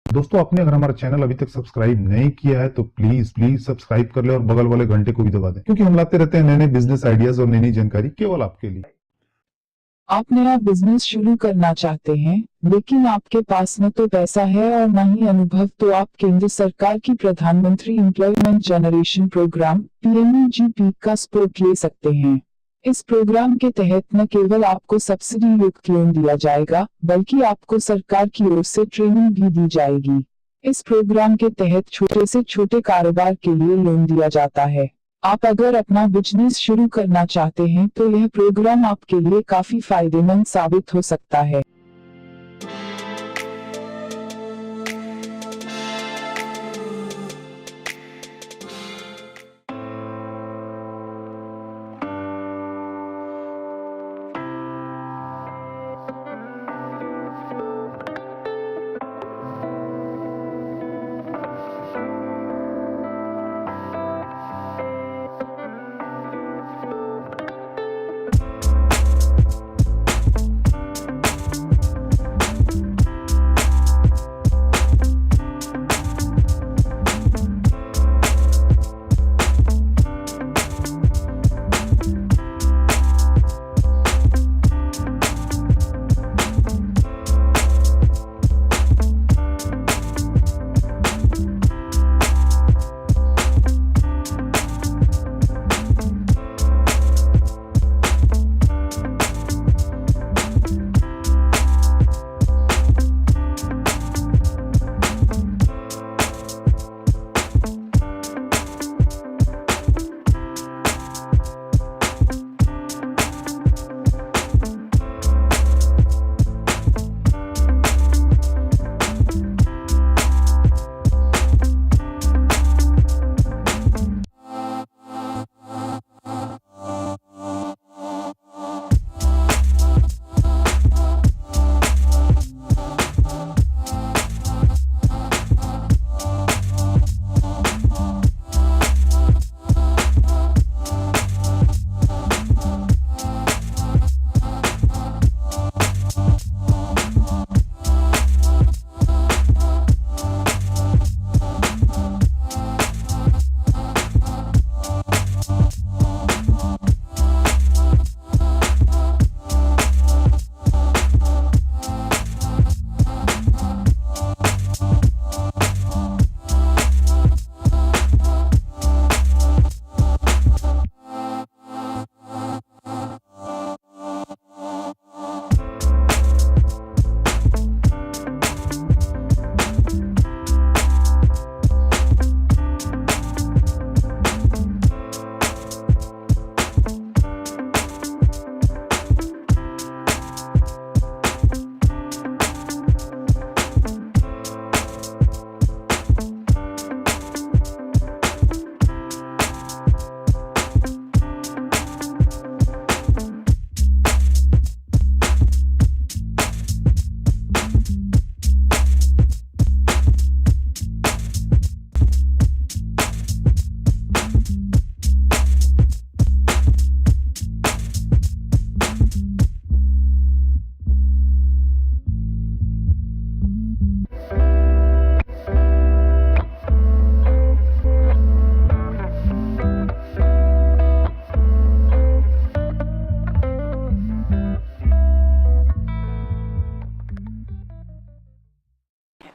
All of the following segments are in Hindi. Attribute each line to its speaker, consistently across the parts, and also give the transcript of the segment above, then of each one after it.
Speaker 1: दोस्तों, आपने अगर हमारा चैनल अभी तक सब्सक्राइब नहीं किया है तो प्लीज प्लीज सब्सक्राइब कर ले और बगल वाले घंटे को भी दबा दें, क्योंकि हम लाते रहते हैं नए नए बिजनेस आइडियाज और नई नई जानकारी केवल आपके लिए।
Speaker 2: आप नया बिजनेस शुरू करना चाहते हैं, लेकिन आपके पास न तो पैसा है और न ही अनुभव, तो आप केंद्र सरकार की प्रधानमंत्री एम्प्लॉयमेंट जनरेशन प्रोग्राम (PMEGP) का सपोर्ट ले सकते हैं। इस प्रोग्राम के तहत न केवल आपको सब्सिडी युक्त लोन दिया जाएगा, बल्कि आपको सरकार की ओर से ट्रेनिंग भी दी जाएगी। इस प्रोग्राम के तहत छोटे से छोटे कारोबार के लिए लोन दिया जाता है। आप अगर अपना बिजनेस शुरू करना चाहते हैं तो यह प्रोग्राम आपके लिए काफी फायदेमंद साबित हो सकता है।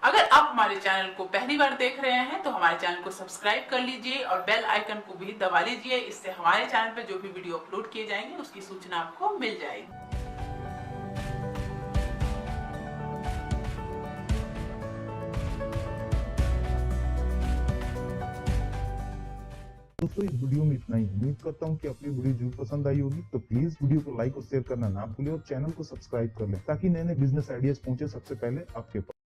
Speaker 3: अगर आप हमारे चैनल को पहली बार देख रहे हैं तो हमारे चैनल को सब्सक्राइब कर लीजिए और बेल आइकन को भी दबा लीजिए। इससे हमारे चैनल पर जो भी वीडियो अपलोड किए जाएंगे उसकी सूचना आपको मिल जाएगी।
Speaker 1: दोस्तों, इस वीडियो में इतना ही। उम्मीद करता हूँ कि अपनी वीडियो जरूर पसंद आई होगी, तो प्लीज वीडियो को लाइक और शेयर करना ना भूलें और चैनल को सब्सक्राइब कर लें, ताकि नए नए बिजनेस आइडियाज पहुंचे सबसे पहले आपके पास।